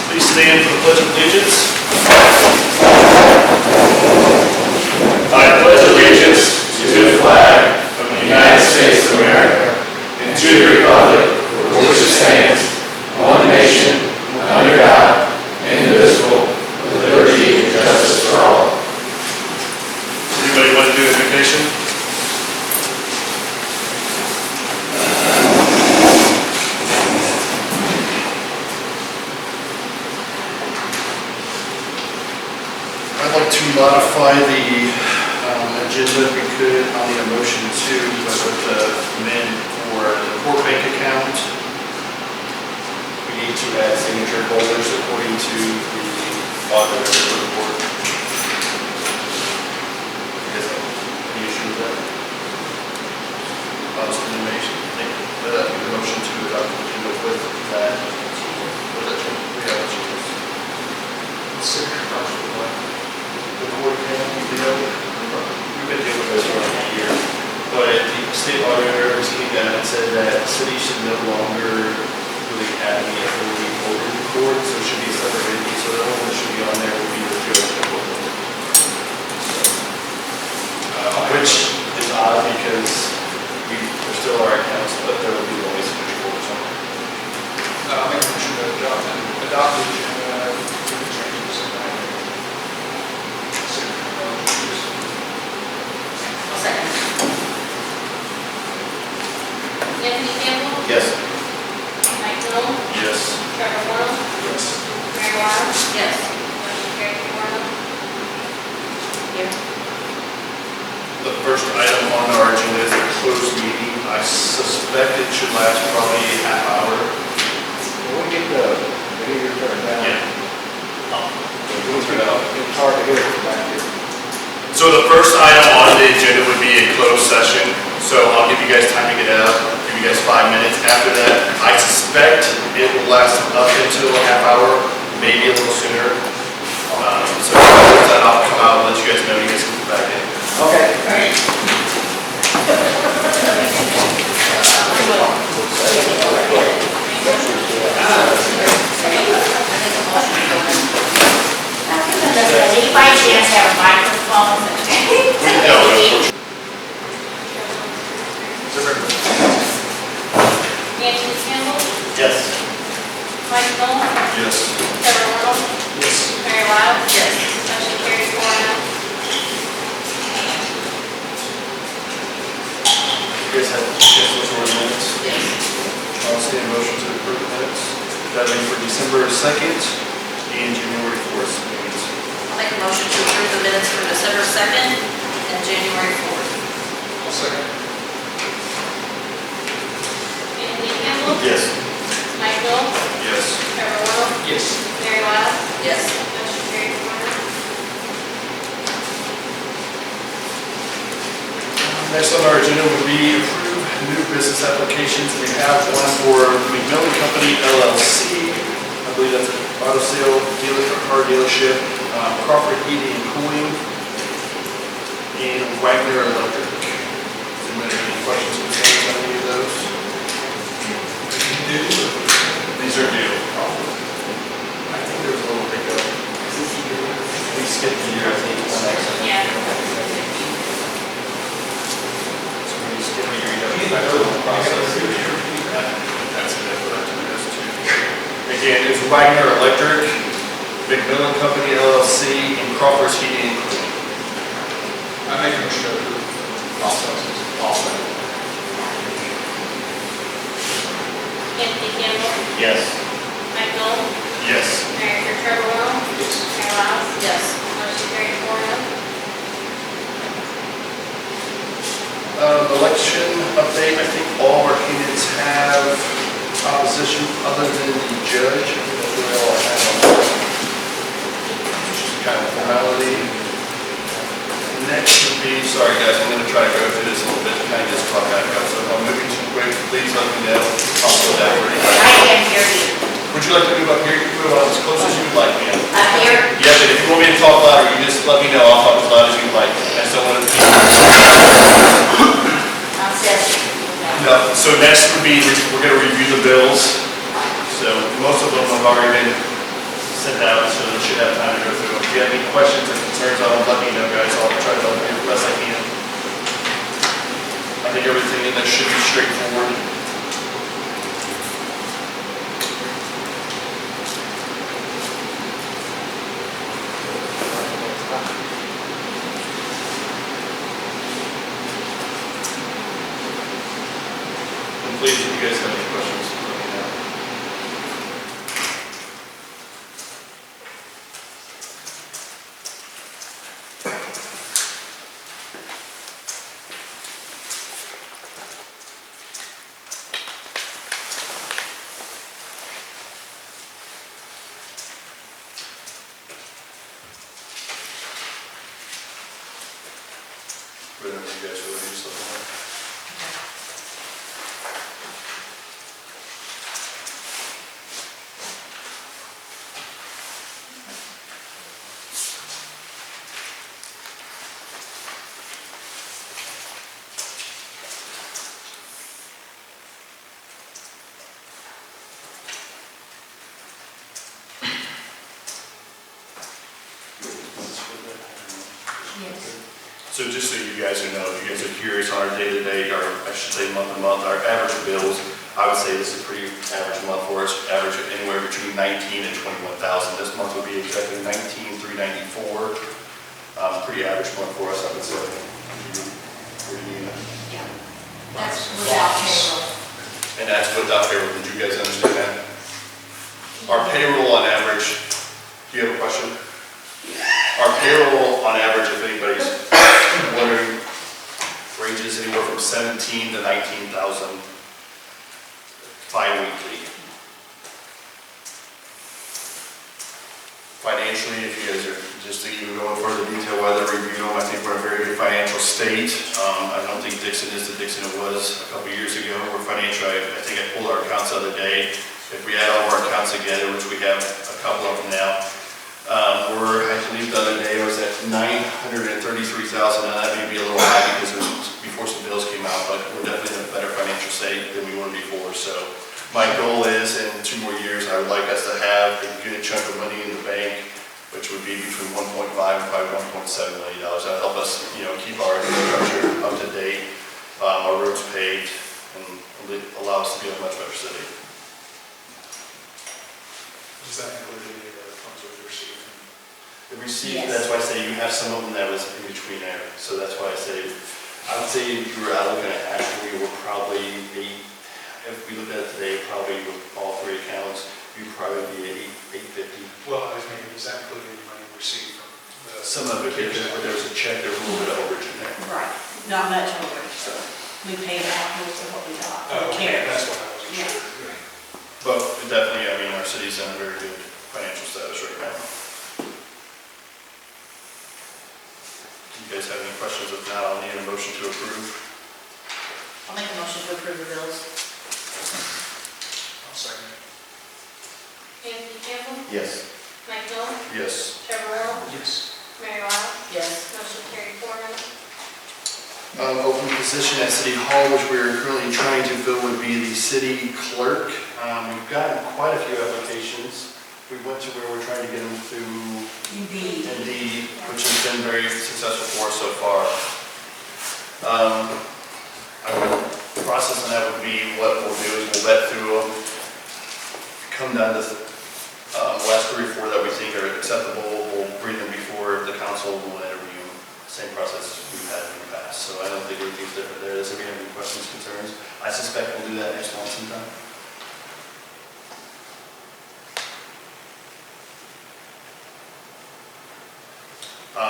Please stand for the Pledge of Allegiance. I pledge allegiance to the flag of the United States of America and to the republic for which it stands, one nation, under God, indivisible, with liberty and justice for all. Anybody want to do invocation? I'd like to modify the agenda if we could on the motion to amend for the court bank account. We need to add signature holders according to the auditor's report. You guys have any issue with that? Honest information. Thank you. I'd like the motion to adopt the agenda with that. With that change. We have a change. Signature partial what? The court account, we've been dealing with this for a year, but the state auditor came down and said that the city should no longer really have any authority over the court, so it should be a separate entity, so the only one that should be on there would be the judge. Which is odd because there still are accounts, but there will be always signature holders on there. I'll make a motion to adopt the agenda. Second. Anthony Campbell? Yes. Mike Hill? Yes. Trevor Moore? Yes. Mary Wiles? Yes. Motion carried 4-0. Here. The first item on our agenda is a closed meeting. I suspect it should last probably a half hour. When we get the video turned down, Yeah. it's hard to hear from back here. So the first item on the agenda would be a closed session. So I'll give you guys time to get out, give you guys 5 minutes. After that, I suspect it will last up until a half hour, maybe a little sooner. So after that, I'll come out and let you guys know you guys can come back in. Okay. Does anybody chance have a microphone? Anthony Campbell? Yes. Mike Hill? Yes. Trevor Moore? Yes. Mary Wiles? Yes. Motion carried 4-0. You guys have a chance to look over the minutes? Yes. I'll say a motion to approve the minutes. That would be for December 2nd and January 4th meetings. I'll make a motion to approve the minutes for December 2nd and January 4th. I'll second. Anthony Campbell? Yes. Mike Hill? Yes. Trevor Moore? Yes. Mary Wiles? Yes. Motion carried 4-0. Next on our agenda would be approve new business applications. We have one for McMillan Company LLC. I believe that's an auto sale dealer or car dealership. Crawford Heating and Cooling, and Wagner Electric. Does anybody have any questions or concerns on any of those? These are new. I think there's a little hiccup. We skipped the year, I think. Yeah. So we skipped the year. That's it. Again, it's Wagner Electric, McMillan Company LLC, and Crawford's Heating and Cooling. I make a motion to approve processes. Awesome. Anthony Campbell, Yes. Mike Nolan, Yes. Director Trevor Will, Carol Miles. Yes. Motion carried 4-0. Election update, I think all our candidates have opposition other than the judge. That's really all I have on that. It's just kind of formality. Next would be, sorry guys, I'm going to try to go through this a little bit to kind of get caught back up. So if I'm moving too quick, please let me know. I'll slow down pretty much. I can't hear you. Would you like to move up here? You can move on as close as you would like, ma'am. Up here? Yeah, but if you want me to talk louder, you just let me know. I'll talk as loud as you like. I just don't want to. I'm set. No, so next would be, we're going to review the bills. So most of them have already been sent out, so you should have time to go through them. If you have any questions or concerns on them, let me know, guys. I'll try to help you the best I can. I think everything in this should be straightforward. And please, if you guys have any questions, let me know. Whether you guys really do something like that. Yes. So just so you guys know, if you guys are curious on our day-to-day, or I should say month-to-month, our average bills, I would say this is a pretty average month for us, average anywhere between 19 and 21,000. This month will be exactly 19,394. Pretty average month for us, I would say. Yeah. That's without payroll. And that's without payroll. Did you guys understand that? Our payroll on average, do you have a question? Our payroll on average, if anybody's wondering, ranges anywhere from 17 to 19,000 bi-weekly. Financially, if you guys are just to even go in further detail why they're reviewing them, I think we're in a very good financial state. I don't think Dixon is the Dixon it was a couple years ago. We're financially, I think I pulled our accounts the other day. If we add all of our accounts together, which we have a couple of them now, I believe the other day I was at 933,000. Now that may be a little high because it was before some bills came out, but we're definitely in a better financial state than we were before. So my goal is in 2 more years, I would like us to have a good chunk of money in the bank, which would be between 1.5 and probably 1.7 million dollars. That'll help us, keep our infrastructure up to date, our roads paved, and allow us to be a much better city. Does that include any of the funds we've received? The receipt, Yes. That's why I say you have some of them that was in between there. So that's why I say, I would say if you were out looking at actually, we're probably if we look at it today, probably with all 3 accounts, you'd probably be at 850. Well, I was thinking, does that include any money received from the? Some of it, but there was a check, there was a little bit of overage in there. Right, not much over, so we paid out most of what we got. Oh, Who okay, cares? that's what I wasn't Yeah. sure. But definitely, our city's in a very good financial status right now. Do you guys have any questions? If not, I'll need a motion to approve. I'll make a motion to approve the bills. I'll second it. Anthony Campbell, Yes. Mike Nolan, Yes. Trevor Will, position at City Hall, which we're currently trying to fill, would be the city clerk. We've gotten quite a few applications. We went to where we're trying to get them through Indeed, which has been very successful for us so far. The process on that would be, what we'll do is we'll vet through them, come down to last 3 or 4 that we think are acceptable. We'll bring them before the council, we'll interview them. Same process we've had in the past, so I don't think anything's different there. Does anybody have any questions, concerns? I suspect we'll do that next month sometime.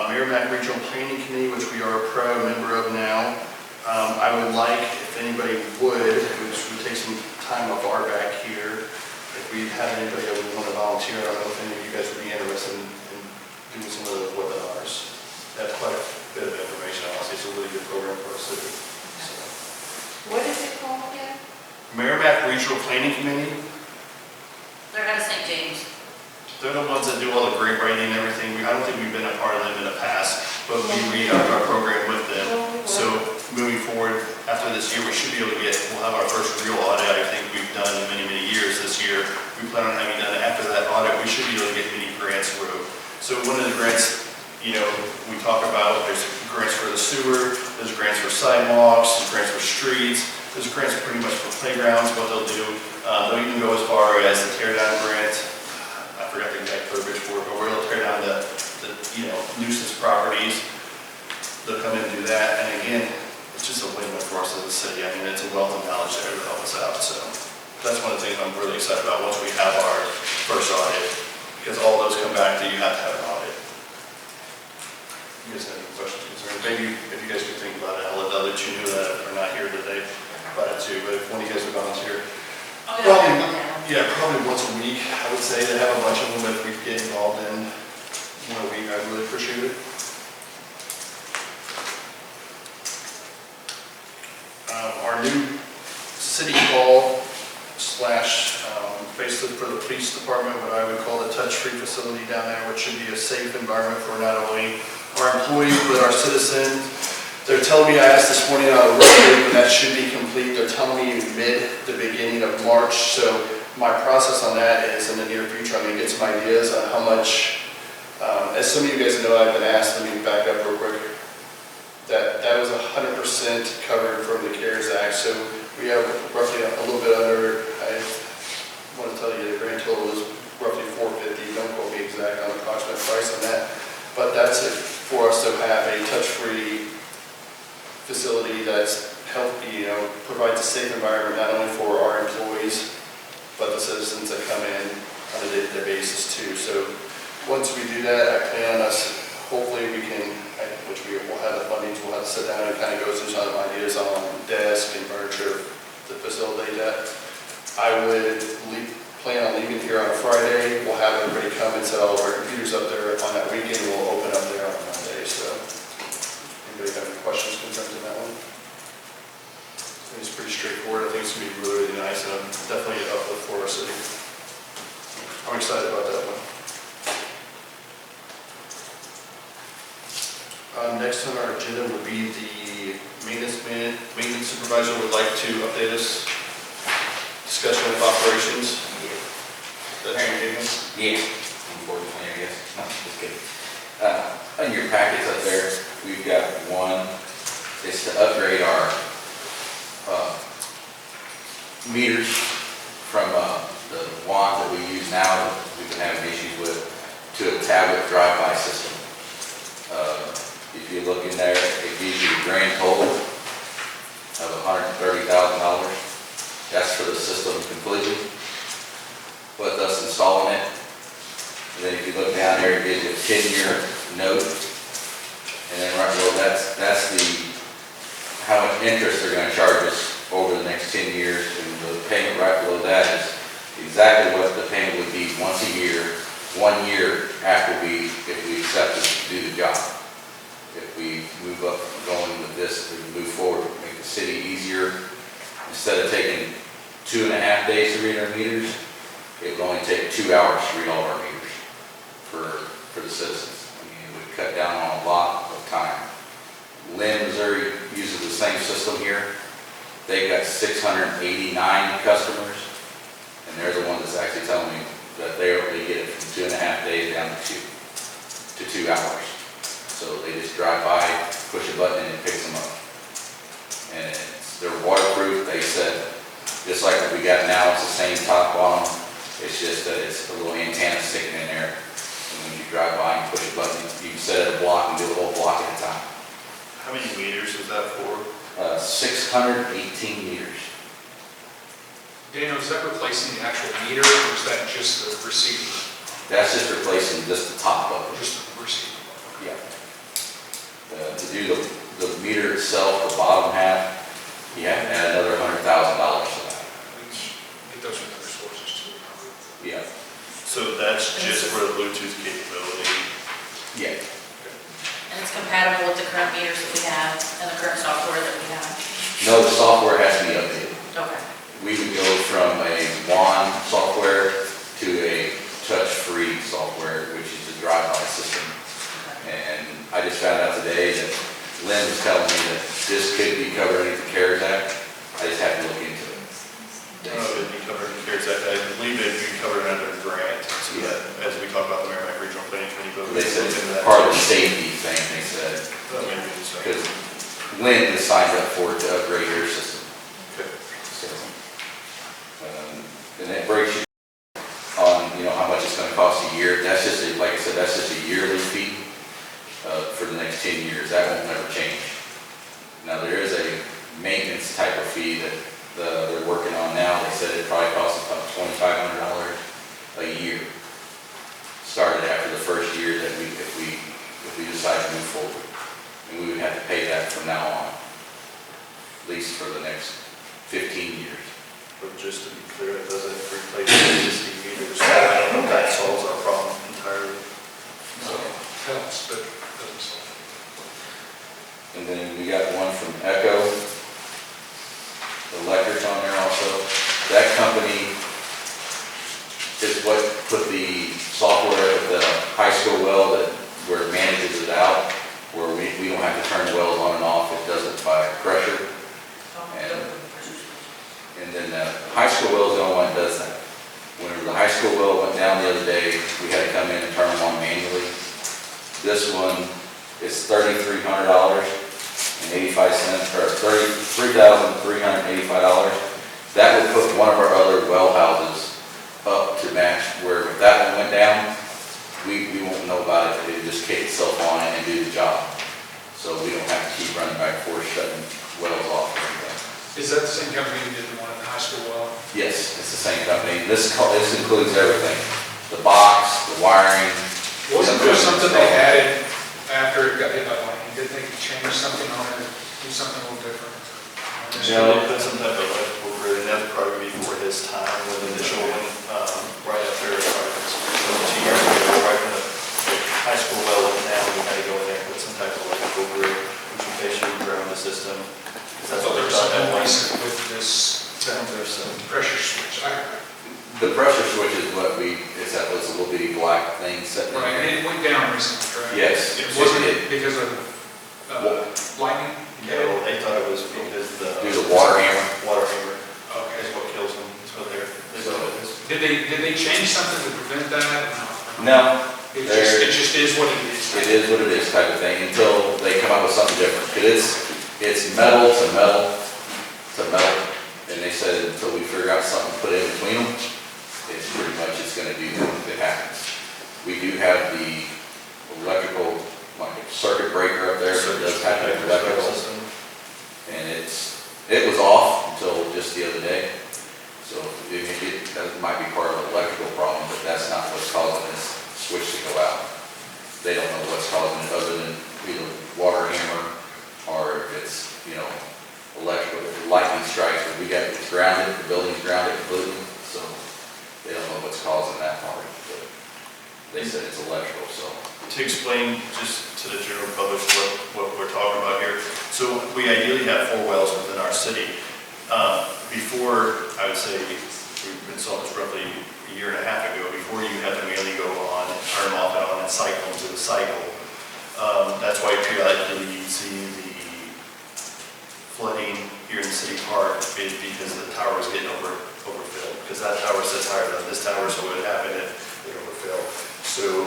Merrimack Regional Planning Committee, which we are a proud member of now. I would like, if anybody would, which would take some time off our back here, if we have anybody that would want to volunteer, I don't know if any of you guys would be interested in doing some of the webinars. That's quite a bit of information, honestly. It's a really good program for our city. So. What is it called again? Merrimack Regional Planning Committee. They're out of St. James. They're the ones that do all the grant writing and everything. I don't think we've been a part of them in the past, but we read our program with them. So moving forward, after this year, we should be able to we'll have our first real audit I think we've done in many, many years this year. We plan on having done it. After that audit, we should be able to get many grants through. So one of the grants, we talk about, there's grants for the sewer, there's grants for sidewalks, there's grants for streets, there's grants pretty much for playgrounds, what they'll do. They'll even go as far as the tear down grant. I forgot the exact verbiage for it, but we're going to tear down the nuisance properties. They'll come in and do that. And again, it's just a win-win for us as a city. I mean, it's a wealth of knowledge there to help us out. So that's one of the things I'm really excited about once we have our first audit, because all those come back to you have to have an audit. You guys have any questions, concerns? Maybe if you guys could think about it, I'll let you know that are not here today about it too. But if one of you guys would volunteer, probably once a week, I would say. They have a bunch of them that we get involved in a week. I really appreciate it. Our new city hall / facelift for the police department, what I would call the touch-free facility down there, which should be a safe environment for not only our employees, but our citizens. They're telling me, I asked this morning on a road date, but that should be complete. They're telling me the beginning of March. So my process on that is in the near future, I'm going to get some ideas on how much, as some of you guys know, I've been asked, let me back up real quick, that was 100% covered from the CARES Act. So we have roughly a little bit under, I want to tell you the grand total is roughly $450. Don't quote me exact on the approximate price on that. But that's it for us to have a touch-free facility that's healthy, provides a safe environment not only for our employees, but the citizens that come in on a day-to-day basis too. So once we do that, I plan on us, hopefully we can, which we will have the fundings, we'll have to sit down and kind of go through some ideas on desk and furniture to facilitate that. I would plan on leaving here on a Friday. We'll have everybody come and set all of our computers up there on that weekend. We'll open up there on Monday. So anybody have any questions, concerns on that one? I think it's pretty straightforward. I think it's going to be really, really nice, and definitely an uplift for our city. I'm excited about that one. Next on our agenda will be the maintenance supervisor would like to update us. Discussion of operations. That's your name? Yeah, unfortunately, I guess. No, just kidding. In your packets up there, we've got one. It's to upgrade our meters from the wands that we use now that we've been having issues with to a tablet drive-by system. If you look in there, it gives you a grand total of $130,000. That's for the system completely, with us installing it. And then if you look down there, it gives you a 10-year note. And then right below that's how much interest they're going to charge us over the next 10 years. And the payment right below that is exactly what the payment would be once a year, 1 year after if we accepted to do the job. If we move up going with this, we move forward, make the city easier. Instead of taking 2.5 days to read our meters, it would only take 2 hours to read all our meters for the citizens. I mean, it would cut down on a lot of time. Lynn, Missouri uses the same system here. They got 689 customers, and they're the one that's actually telling me that they get it from 2.5 days down to 2 hours. So they just drive by, push a button, and it picks them up. And they're waterproof. They said, just like what we got now, it's the same top on them. It's just that it's a little antenna sticking in there. And when you drive by and push a button, you can set it a block and do a whole block at a time. How many meters is that for? 618 meters. Daniel, is that replacing the actual meter, or is that just the receiver? That's just replacing just the top of it. Just the receiver? Yeah. To do the meter itself, the bottom half, you have to add another $100,000 to that. Get those from other sources too. Yeah. So that's just for the Bluetooth capability? Yeah. And it's compatible with the current meters that we have and the current software that we have? No, the software has to be updated. Okay. We would go from a WAN software to a touch-free software, which is a drive-by system. And I just found out today that Lynn was telling me that this could be covered under the CARES Act. I just have to look into it. It'd be covered in CARES Act. I believe it'd be covered under a grant. So that, as we talk about the Merrimack Regional Planning Committee, but They said look into it's that. part of the safety thing, they said. Because Lynn has signed up for it to upgrade your system. Okay. So, and that breaks you on, how much it's gonna cost a year. That's just, like I said, that's just a yearly fee for the next 10 years. That won't never change. Now, there is a maintenance type of fee that they're working on now. They said it probably costs about $2,500 a year. Started after the first year that if we decide to move forward. And we would have to pay that from now on, at least for the next 15 years. But just to be clear, it doesn't replace the existing meters. So I don't know if that solves our problem entirely. So it helps, but doesn't solve And then we got one from Echo Electric on there also. That company is what put the software at the high school well where it manages it out, where we don't have to turn the wells on and off. It does it by pressure. And then the high school well is the only one that does that. Whenever the high school well went down the other day, we had to come in and turn them on manually. This one is $3,300.85, or $3,385. That would put one of our other well houses up to match where if that one went down, we won't know about it. It would just kick itself on and do the job. So we don't have to keep running back and forth shutting wells off or anything. it. Is that the same company who did the one at the high school well? Yes, it's the same company. This includes everything. The box, the wiring. Wasn't there something they added after it got hit by lightning? Did they change something on it, do something a little different? So they put some type of electrical grid, and that's probably before his time when the initial one, right up there, probably 2 years ago, right when the high school well went down, we had to go in there and put some type of electrical grid, which in case you ground the system. I thought there was something recent with this pressure switch. The pressure switch is it's that little bitty black thing sitting in Right, there. and it went down recently, right? Yes. It wasn't because of lightning? No, they thought it was because Do the water hammer. Water hammer Okay. is what kills them, is what they thought it is. Did they change something to prevent that? No, It just is what it is. it is what it is type of thing until they come up with something different. Because it's metal to metal to metal. And they said until we figure out something to put in between them, it's pretty much it's going to do that if it happens. We do have the electrical, like a circuit breaker up there, so it does have an electrical system. And it was off until just the other day. So that might be part of the electrical problem, but that's not what's causing this switch to go out. They don't know what's causing it other than either water hammer or if it's, electrical, lightning strikes. But it's grounded, the building's grounded completely, so they don't know what's causing that part. But they said it's electrical, so. To explain just to the general public what we're talking about here. So we ideally have 4 wells within our city. Before, I would say, we've installed this roughly a year and a half ago, before you had to manually go on, turn them off and on and cycle to the cycle. That's why periodically you see the flooding here in City Park is because the tower was getting overfilled, because that tower sits higher than this tower, so what would happen if it overfilled? So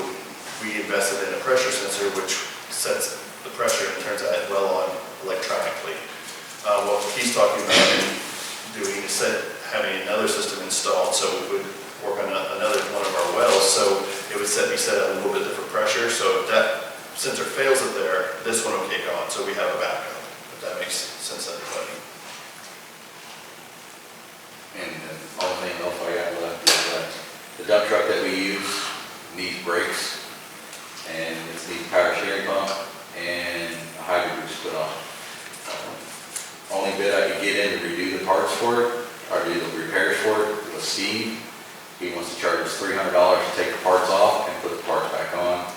we invested in a pressure sensor, which sets the pressure and turns that well on electronically. What he's talking about doing is having another system installed, so it would work on another one of our wells, so it would be set at a little bit different pressure, so if that sensor fails up there, this one will kick on, so we have a backup, if that makes sense to everybody. And the only thing else I got left is the dump truck that we use needs brakes, and it needs power steering pump, and a hydrant was put on. Only bid I could get in to redo the parts for it, or do the repairs for it, was Steve. He wants to charge us $300 to take the parts off and put the parts back on,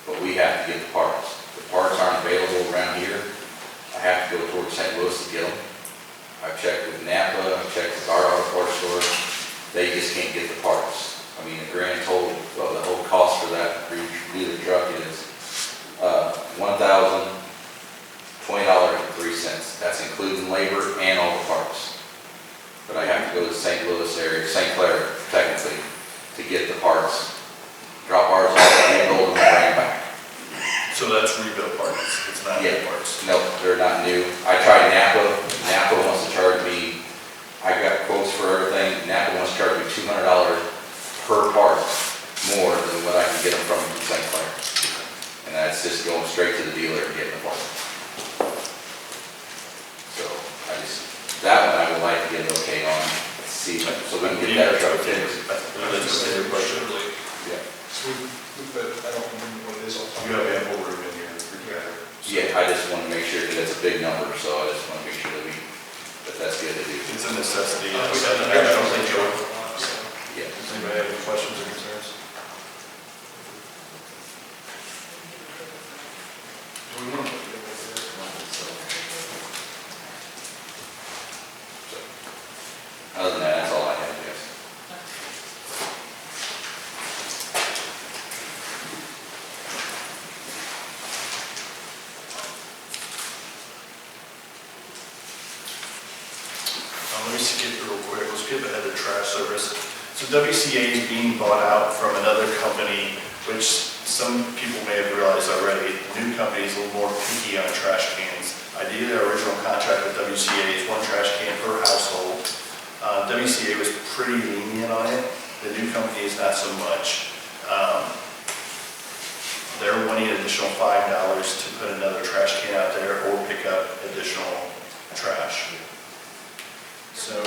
but we have to get the parts. The parts aren't available around here. I have to go towards St. Louis to get them. I've checked with Napa, I've checked with our auto parts store. They just can't get the parts. I mean, the grand total of the whole cost for that redo the truck is $1,020.03. That's including labor and all the parts. But I have to go to the St. Louis area, St. Clair technically, to get the parts. Drop ours off, rebuild them, and bring them back. So that's rebuilt parts, it's not new parts? No, they're not new. I tried Napa. Napa wants to charge me, I got quotes for everything. Napa wants to charge me $200 per part more than what I can get them from St. Clair. And that's just going straight to the dealer and getting the part. So that one I would like to get an okay on, see, so we can get that truck fixed. That's a question. Yeah. So we put, I don't remember what it is. You have ample room in your refrigerator. Yeah, I just want to make sure that it's a big number, so I just want to make sure that that's good to do. It's a necessity. Yeah. I don't think you'll. Yeah. Does anybody have any questions or concerns? Do we want to put it over there? Other than that, that's all I have, yes. Let me skip real quick. We'll skip ahead to trash service. So WCA is being bought out from another company, which some people may have realized already. The new company is a little more picky on trash cans. Ideally, our original contract with WCA is one trash can per household. WCA was pretty lenient on it. The new company is not so much. They're wanting an additional $5 to put another trash can out there or pick up additional trash. So,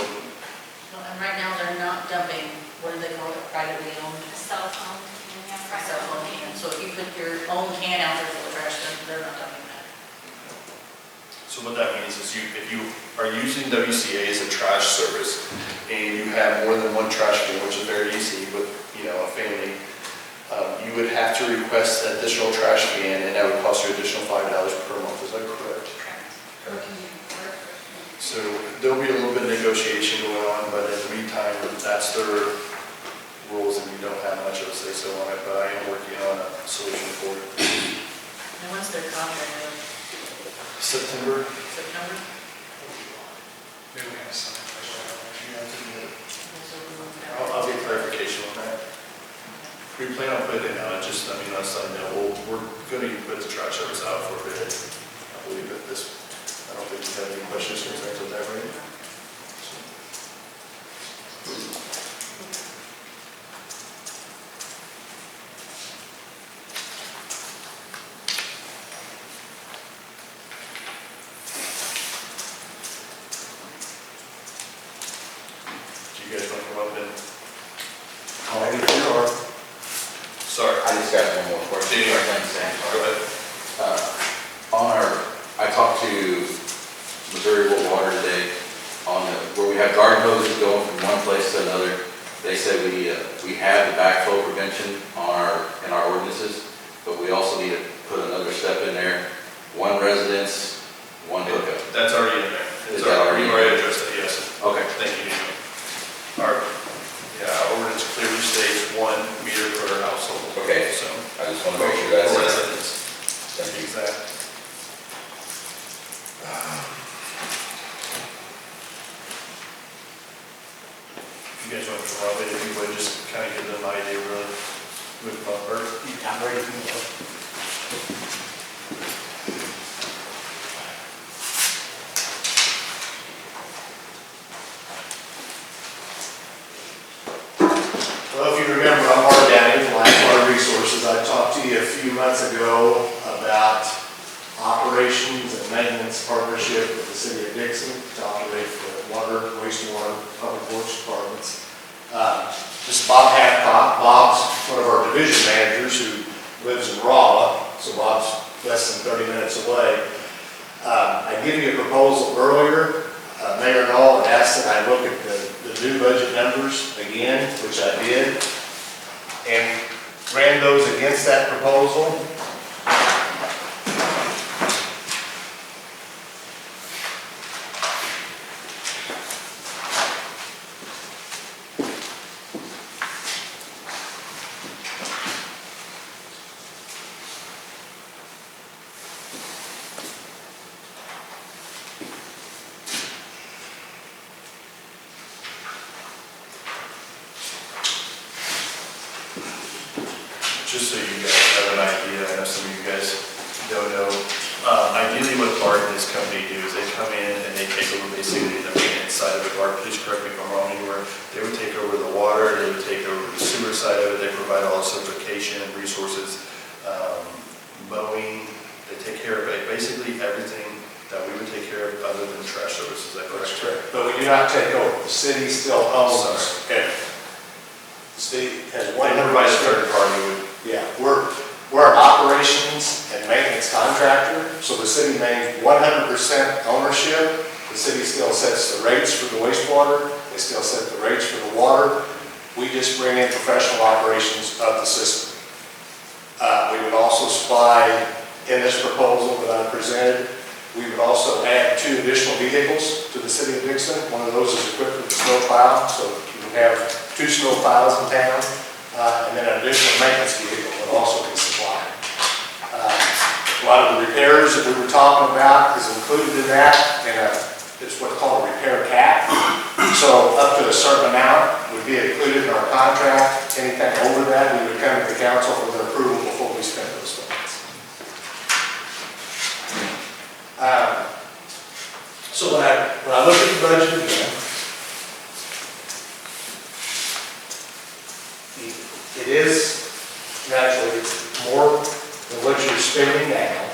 Well, and right now, they're not dumping, what do they call it, privately owned? Cell phone, yeah, right. Cell phone can. So if you put your own can out there full of trash, they're not dumping that. so what that means is if you are using WCA as a trash service and you have more than one trash can, which is very easy with, a family, you would have to request an additional trash can and that would cost you additional $5 per month. Is that correct? So there'll be a little bit of negotiation going on, but in the meantime, that's their rules and we don't have much of a say so on it, but I am working on a solution for it. And when's their contract, September. September? Maybe we have some. I'll get clarification on that. We plan on putting it out, just, let's let you know, we're going to put the trash service out for a bid. I believe that I don't think you have any questions or concerns with that, right? Do you guys want to come up and? Sorry. I just got one more question. Yeah. Thanks, Sam. Go ahead. I talked to Missouri Water today where we have garden hoses going from one place to another. They said we have the backflow prevention in our ordinances, but we also need to put another step in there. One residence, one hookup. That's already in there. Is that already in there? We already addressed that, yes. Okay. Thank you, Daniel. Our ordinance clearly states 1 meter per household. Okay. So. I just want to make sure that's For residents. Thank you. Exactly. ownership of the City of Dixon to operate the water, wastewater, public works departments. This is Bob Hancock. Bob's one of our division managers who lives in Rolla, so Bob's less than 30 minutes away. I gave you a proposal earlier. Mayor Knoll had asked that I look at the new budget numbers again, which I did, and ran those against that proposal. Just so you guys have an idea, I know some of you guys don't know, ideally what Bart and his company do is they come in and they take over basically the maintenance side of it. Bart, please correct me if I'm wrong anywhere. They would take over the water, they would take over the sewer side of it, they provide all the certification and resources, mowing, they take care of basically everything that we would take care of other than trash services. Is that correct? That's correct. But we do not take over. The city still owns everything. The city has one. Everybody's third party would. Yeah, we're an operations and maintenance contractor, so the city maintains 100% ownership. The city still sets the rates for the wastewater. They still set the rates for the water. We just bring in professional operations of the system. We would also supply, in this proposal that I presented, we would also add 2 additional vehicles to the City of Dixon. One of those is equipped with a snow plow, so you can have 2 snow plows in town, and then an additional maintenance vehicle would also be supplied. A lot of the repairs that we were talking about is included in that, and it's what's called a repair cap. So up to a certain amount would be included in our contract. Anything over that, we would come to the council for their approval before we spend those funds. So when I look at the budget again, it is naturally more than what you're spending now,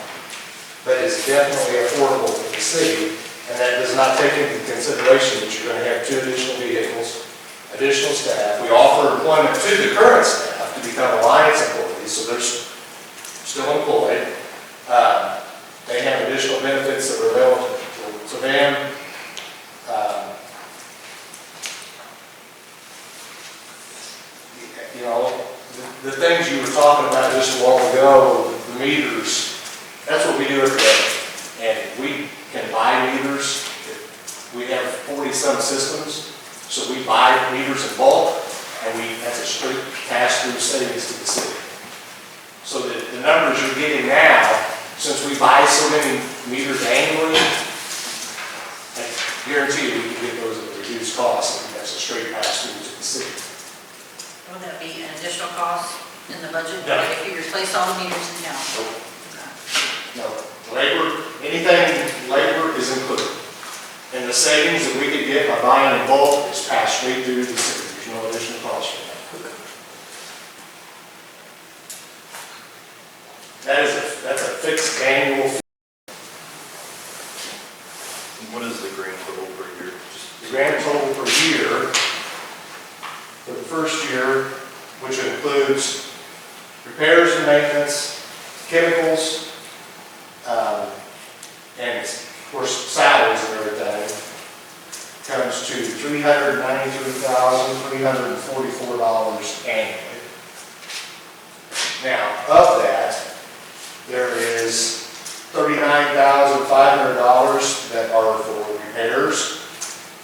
but it's definitely affordable for the city, and that does not take into consideration that you're going to have 2 additional vehicles, additional staff. We offer employment to the current staff to become Alliance employees, so they're still employed. They have additional benefits that are available to them. You know, the things you were talking about just a while ago, the meters, that's what we do every day. And we can buy meters. We have 40-some systems, so we buy meters in bulk, and that's a straight pass-through savings to the city. So the numbers you're getting now, since we buy so many meters annually, I guarantee you we can get those at a reduced cost, and that's a straight pass-through to the city. Will that be an additional cost in the budget? No. If you replace all the meters in town? No, labor, anything labor is included. And the savings that we could get by buying in bulk is passed straight through the city. There's no additional cost for that. That's a fixed annual fee. What is the grand total per year? The grand total per year for the first year, which includes repairs and maintenance, chemicals, and of course salaries and everything, comes to $393,344 annually. Now, of that, there is $39,500 that are for repairs.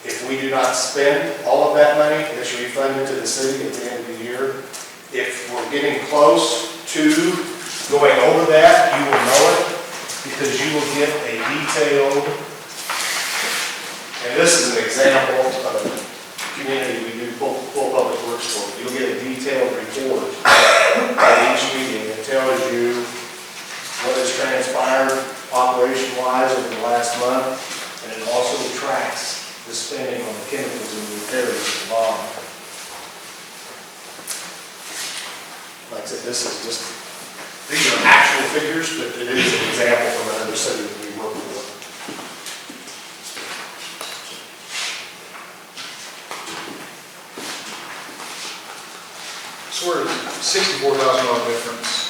If we do not spend all of that money, it's refunded to the city at the end of the year. If we're getting close to going over that, you will know it, because you will get a detailed, and this is an example of a community we do full public works for. You'll get a detailed report at each meeting that tells you what has transpired operation-wise over the last month, and it also tracks the spending on the chemicals and the repairs at the bottom. Like I said, this is just, these are actual figures, but it is an example from another city that we work with. $64,000 difference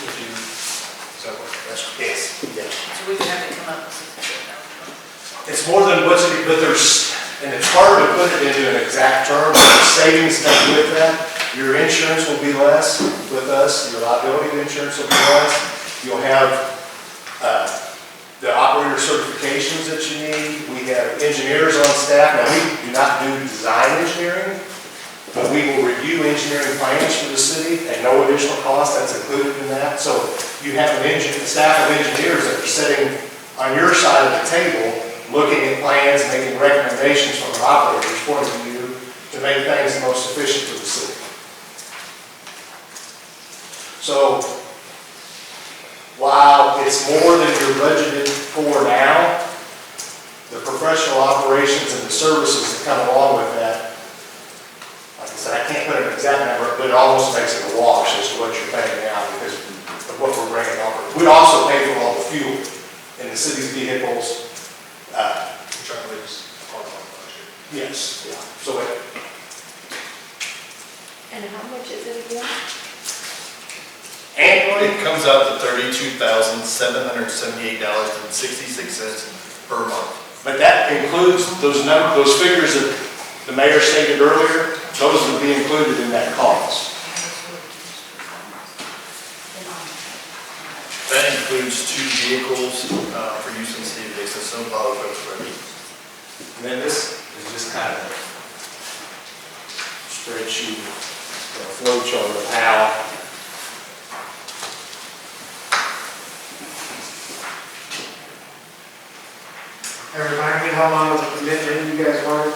if you, is that what? Yes, yeah. So we would have to come up with $64,000. It's more than what's, but there's, and it's hard to put it into an exact term, but the savings come with that. Your insurance will be less with us, your liability insurance will be less. You'll have the operator certifications that you need. We have engineers on staff. Now, we do not do design engineering, but we will review engineering plans for the city at no additional cost. That's included in that. So you have a staff of engineers that are sitting on your side of the table, looking at plans, making recommendations from an operator's point of view to make things the most efficient for the city. So while it's more than you're budgeted for now, the professional operations and the services that come along with that, like I said, I can't put an exact number, but it almost makes it a wash as to what you're paying now because of what we're bringing over. We also pay for all the fuel in the city's vehicles. Which I believe is part of our budget. Yes, yeah. So And how much is it again? annually, It comes out to $32,778.66 per month. but that includes those figures that the mayor stated earlier, those would be included in that cost. That includes 2 vehicles for use in the city of Dixon, snowplow, trucks, whatever. And then this is just kind of a spreadsheet, a flow chart of how Remind me how long of a commitment you guys want?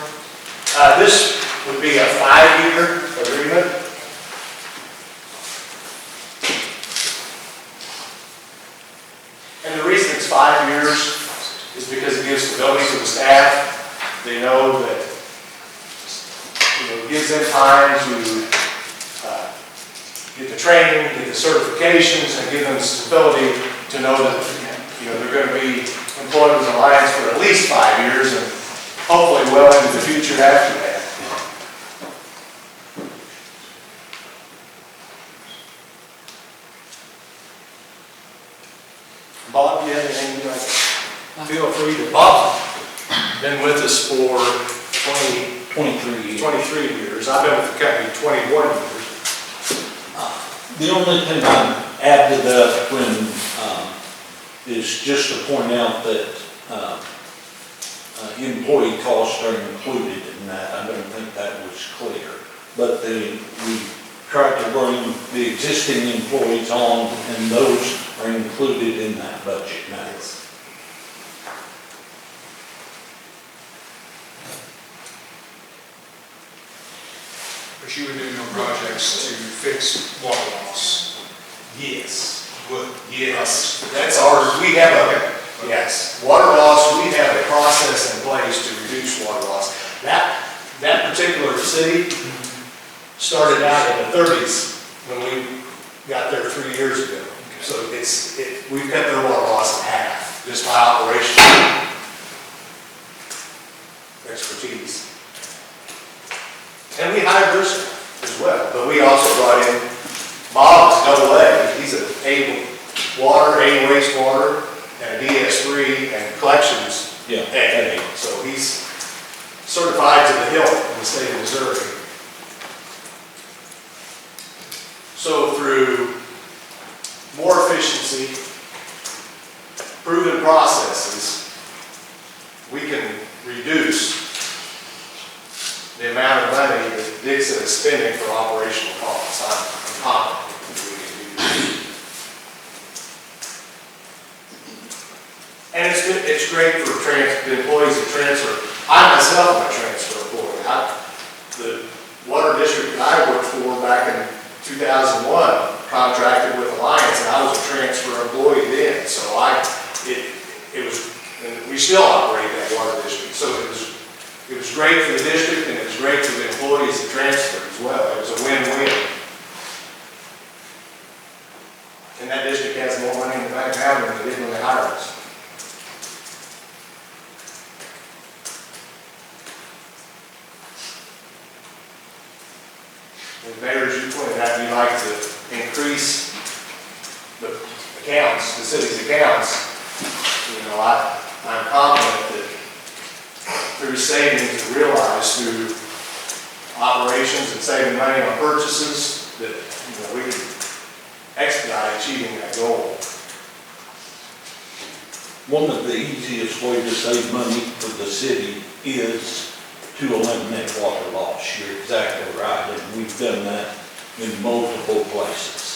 this would be a 5-year agreement. And the reason it's 5 years is because it gives stability to the staff. They know that, it gives them time to get the training, get the certifications, and give them stability to know that, they're going to be employed with Alliance for at least 5 years and hopefully well into the future after that. Bob, you have anything you'd like? Feel free to. Bob's been with us for 23 years. I've been with the company 21 years. The only thing I'd add to that is just to point out that employee costs are included in that. I don't think that was clear. But we tried to bring the existing employees on, and those are included in that budget now. But you would do no projects to fix water loss. Yes. Would? Yes. That's ours. We have yes. Water loss, we have a process in place to reduce water loss. That particular city started out in the 30s when we got there 3 years ago. So we've cut their water loss in half just by operational expertise. And we hired their staff as well, but we also brought in Bob's double A. He's a water, A wastewater, and a DS3 and collections A. So he's certified to the hilt in the state of Missouri. So through more efficiency, proven processes, we can reduce the amount of money that Dixon is spending for operational costs. I'm confident we can do that. And it's great for the employees that transfer. I myself am a transfer employee. The water district that I worked for back in 2001 contracted with Alliance, and I was a transfer employee then. So we still operate that water district. So it was great for the district, and it was great for the employees that transferred as well. It was a win-win. And that district has more money in the bank now than they did when they hired us. And Mayor, as you pointed out, you like to I'm confident that through savings realized through operations and saving money on purchases, that, we can expedite achieving that goal. One of the easiest ways to save money for the city is to eliminate water loss. You're exactly right, and we've done that in multiple places.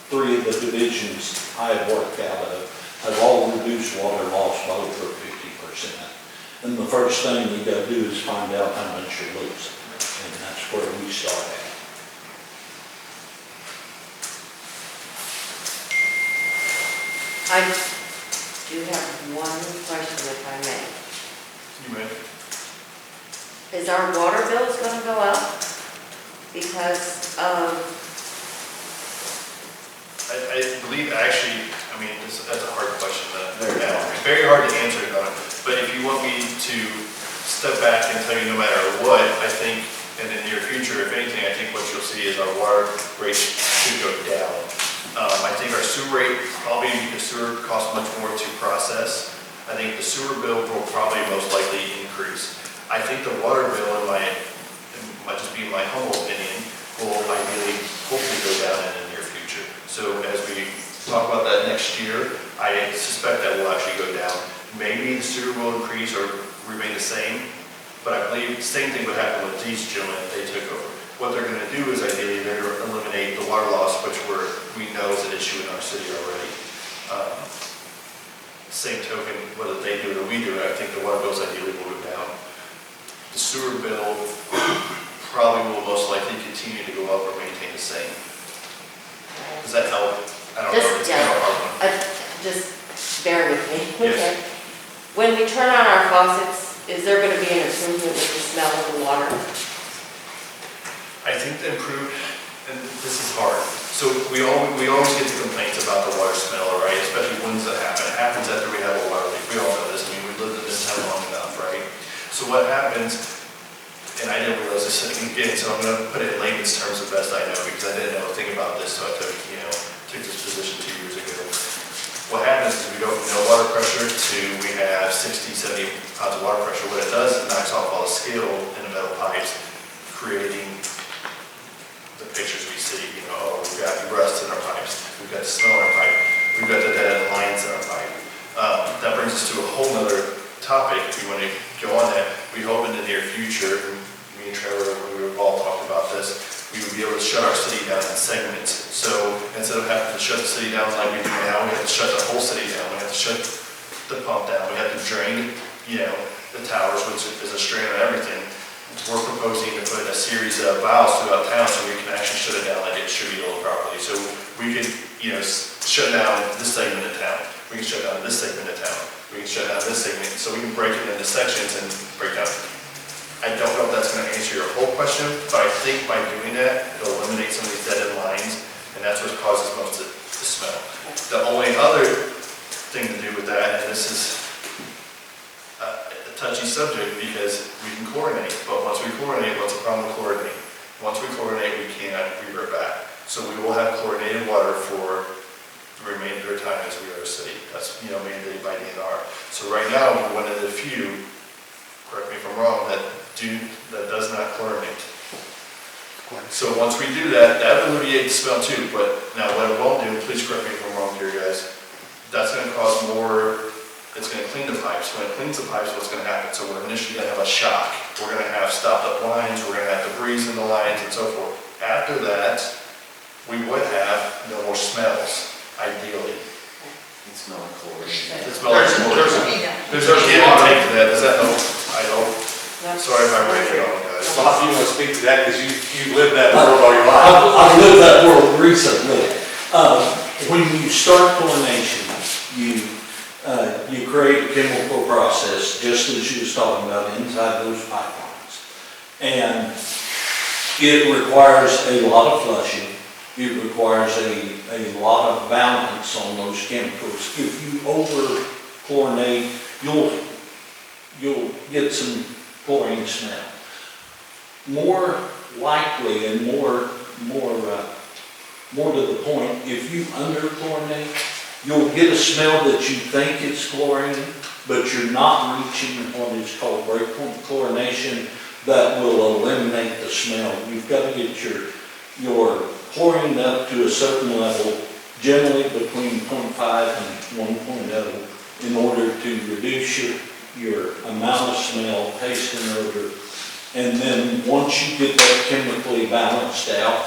3 of the divisions I have worked out of have all reduced water loss by over 50%. And the first thing we got to do is find out how much you're losing, and that's where we start at. I do have one question, if I may. You may. Is our water bills gonna go up? Because, I believe actually, that's a hard question to it's very hard to answer it on, but if you want me to step back and tell you no matter what, I think in the near future, if anything, I think what you'll see is our water rates should go down. I think our sewer rate, probably because sewer costs much more to process, I think the sewer bill will probably most likely increase. I think the water bill, might just be my humble opinion, will ideally hopefully go down in the near future. So as we talk about that next year, I suspect that will actually go down. Maybe the sewer will increase or remain the same, but I believe the same thing would happen with these gentlemen if they took over. What they're going to do is ideally they're going to eliminate the water loss, which we know is an issue in our city already. Same token, whether they do it or we do it, I think the water bills ideally will go down. The sewer bill probably will most likely continue to go up or maintain the same. Does that help? I don't know. It's kind of a hard one. just bear with me. Yes. Okay. When we turn on our faucets, is there gonna be an improvement with the smell of the water? I think the improved, and this is hard. So we always get the complaints about the water smell, right? Especially when does that happen? It happens after we have a water leak. We all know this. We've lived in this town long enough, right? So what happens, and I didn't realize this again, so I'm going to put it in layman's terms the best I know, because I didn't know a thing about this, so I took this position 2 years ago. What happens is we go from no water pressure to we have 60, 70 pounds of water pressure. What it does is it knocks off all the scale in the metal pipes, creating the pictures we see, we've got rust in our pipes, we've got the smell in our pipe, we've got the dead lines in our pipe. That brings us to a whole nother topic. If we want to go on that, we hope in the near future, me and Trevor, we've all talked about this, we would be able to shut our city down in segments. So instead of having to shut the city down like we do now, we have to shut the whole city down. We have to shut the pump down. We have to drain, the towers, which is a strain on everything. We're proposing to put a series of valves throughout town so we can actually shut it down like it should be done properly. So we could, shut down this segment of town. We can shut down this segment of town. We can shut down this segment, so we can break it into sections and break down. I don't know if that's going to answer your whole question, but I think by doing that, it'll eliminate some of these dead-end lines, and that's what causes most of the smell. The only other thing to do with that, and this is a touchy subject because we can chlorinate, but once we chlorinate, what's the problem with chlorinating? Once we chlorinate, we can't revert back. So we will have chlorinated water for the remainder of time as we are a city. That's, mandated by DNR. So right now, we're one of the few, correct me if I'm wrong, that does not chlorinate. So once we do that, that will alleviate the smell too, but now what it won't do, please correct me if I'm wrong here, guys, that's going to cause more, it's going to clean the pipes. When it cleans the pipes, what's going to happen? So we're initially going to have a shock. We're going to have stopped up lines, we're going to have debris in the lines and so forth. After that, we would have no more smells, ideally. It's not chlorine. It smells like chlorine. There's a give and take to that, does that help? I hope. Sorry if I ran it on, guys. Bob, you want to speak to that because you lived that world all your life. I've lived that world recently. When you start chlorination, you create a chemical process, just as you was talking about, inside those pipelines. And it requires a lot of flushing. It requires a lot of balance on those chemicals. If you over-chlorinate, you'll get some chlorine smell. More likely and more to the point, if you under-chlorinate, You'll get a smell that you think it's chlorine, but you're not reaching what is called breakpoint chlorination that will eliminate the smell. You've got to get your chlorine up to a certain level, generally between 0.5 and 1.0, in order to reduce your amount of smell, taste, and odor. And then once you get that chemically balanced out,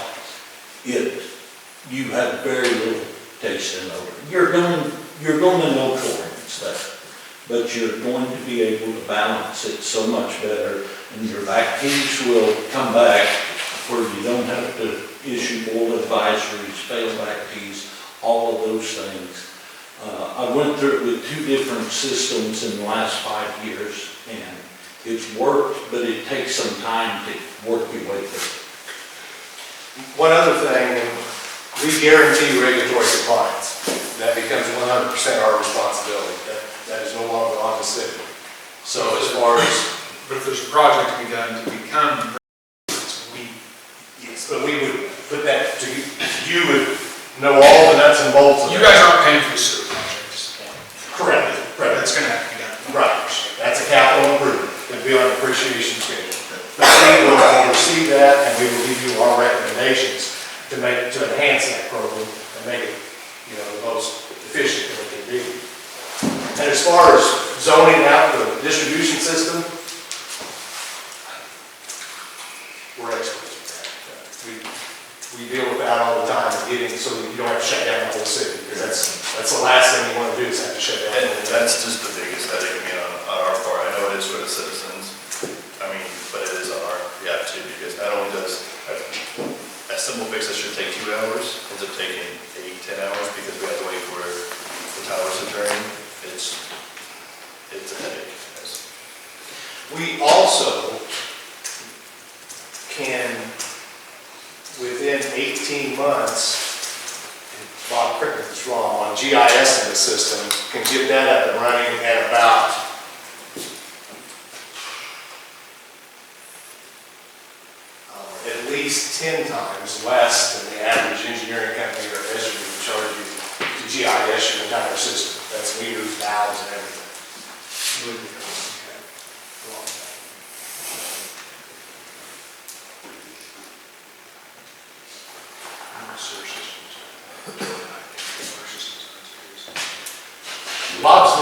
you have very little taste and odor. You're going to know chlorine's there, but you're going to be able to balance it so much better, and your vac keys will come back where you don't have to issue board advisories, fail vac keys, all of those things. I went through it with 2 different systems in the last 5 years, and it's worked, but it takes some time to work your way through. One other thing, we guarantee regulatory compliance. That becomes 100% our responsibility. That is no longer on the city. So as far as, but if there's a project to be done to become, yes, but we would put that to, you would know all the nuts and bolts of it. You guys aren't paying for the sewer project at this point. Correct. That's gonna have to be done. Right. That's a capital improvement. It'll be on the appreciation schedule. But we will oversee that, and we will give you our recommendations to enhance that program and make it, the most efficient that it can be. And as far as zoning out the distribution system, we're experts at that. We deal with that all the time, getting so that you don't have to shut down the whole city, because that's the last thing you want to do is have to shut down. And that's just the biggest headache, on our part. I know it is for the citizens, but it is on our behalf too, because not only does a simple fix that should take 2 hours, ends up taking 8-10 hours because we have to wait for the towers to turn. It's a headache. We also can, within 18 months, Bob, correct me if it's wrong, on GIS in the system, can get that up and running at about at least 10 times less than the average engineering company or estimate would charge you to GIS your entire system. That's meters, valves, and everything. Bob's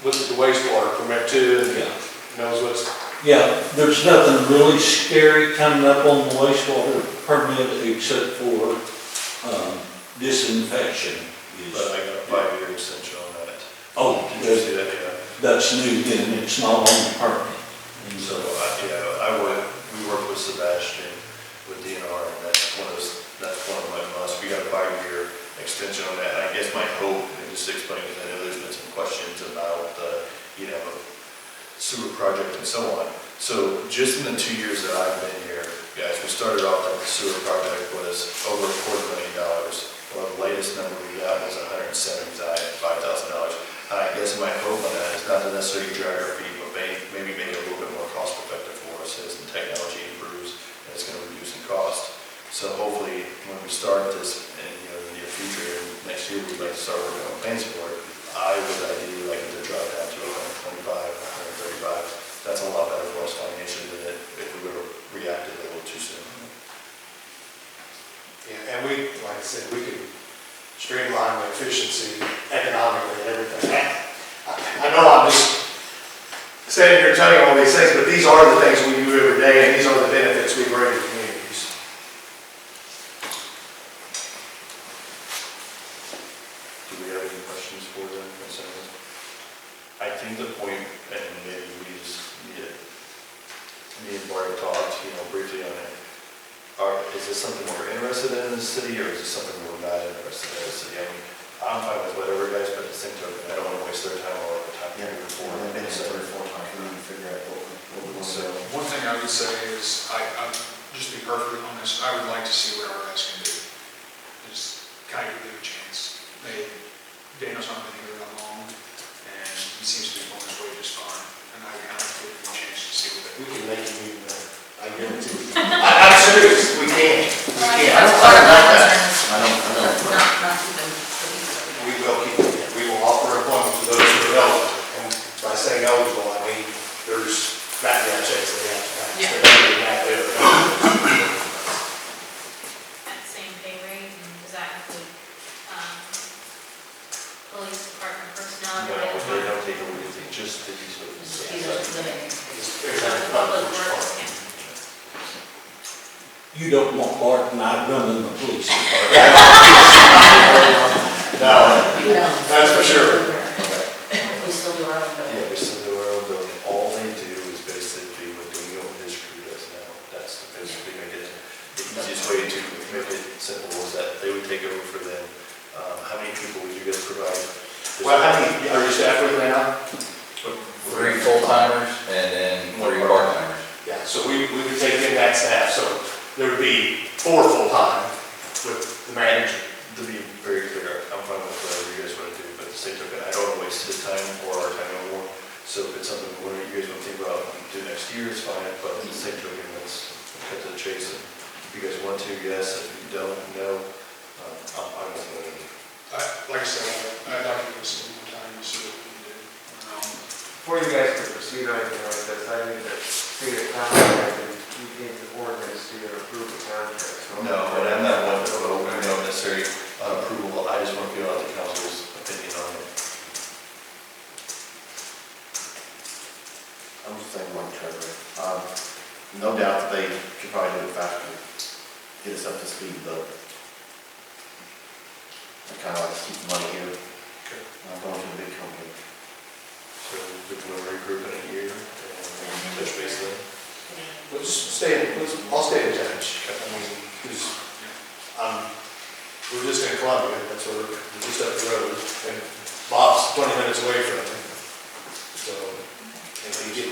looked at the wastewater permit too, and knows what's. Yeah, there's nothing really scary coming up on the wastewater permit except for disinfection. But I got a 5-year extension on that. Oh, Did you see that? Yeah. that's new, and it's not on the permit. And So, we work with Sebastian, with DNR, and that's one of my must. We got a 5-year extension on that. And I guess my hope, and just to explain, because I know there's been some questions about the, sewer project and so on. So just in the 2 years that I've been here, guys, we started off that the sewer project was over $250,000. Well, the latest number we got was $175,000. And I guess my hope on that is not to necessarily drag our feet, but maybe make it a little bit more cost effective for us as the technology improves and it's going to reduce in cost. So hopefully when we start this in the near future, next year we'd like to start working on plans for it. I would ideally like it to drop down to 125, 135. That's a lot better for us financially than if we would have reacted a little too soon. Yeah, and we, like I said, we could streamline the efficiency economically and everything. I know I'm just standing here telling you all these things, but these are the things we do every day, and these are the benefits we bring to communities. Do we have any questions for them, concerns? I think the point, and maybe we just need it, me and Barry talked, briefly on it. Is this something we're interested in the city, or is this something we're not interested in the city? I'm fine with whatever, guys, but at the same token, I don't want to waste their time or our time. Yeah, before, I've been here 3 or 4 times, trying to figure out what we want to do. One thing I would say is, I'm just to be perfectly honest, I would like to see what our guys can do. Just kind of give them a chance. Daniel's not been here that long, and he seems to be on his way just fine. And I kind of give them a chance to see what they We can do. can make it even better. I guarantee you. I'm serious, we can. We can. That's part of my concern is I don't. not even the people that we take over anything, just the utilities. These are limited. Public Works. You don't want Bart and I running the police department. No, that's for sure. We still do our own building. Yeah, we still do our own building. All they do is basically what Domingo and his crew does now. That's basically make it, the easiest way to make it simple is that they would take over for them. How many people would you guys provide? Well, how many, are you staff with right now? 3 full-timers and then 3 part-timers. Yeah, so we would take in that staff, so there would be 4 full-time with the manager. To be very clear, I'm fine with whatever you guys want to do, but at the same token, I don't want to waste his time or our time no more. So if it's something you guys want to think about and do next year, it's fine, but at the same token, let's cut to the chase. And if you guys want to, yes, if you don't, no, I'm with it. Like I said, I'd like to give us some more time to see what we can do. Before you guys can proceed on anything like this, I need to see a contract and you need the ordinance to approve the contract. So- No, and I'm not one to vote, we don't necessarily approval, I just want to feel out the council's opinion on it. I'm just saying one Trevor. No doubt that they could probably do it faster, get us up to speed, but I kind of like to keep the money here. I'm going to a big company. So we can regroup in a year and touch base then. Let's stay, I'll stay in touch. I mean, because, we're just in Columbia, that's where we're just up the road, and Bob's 20 minutes away from me. So, and we get,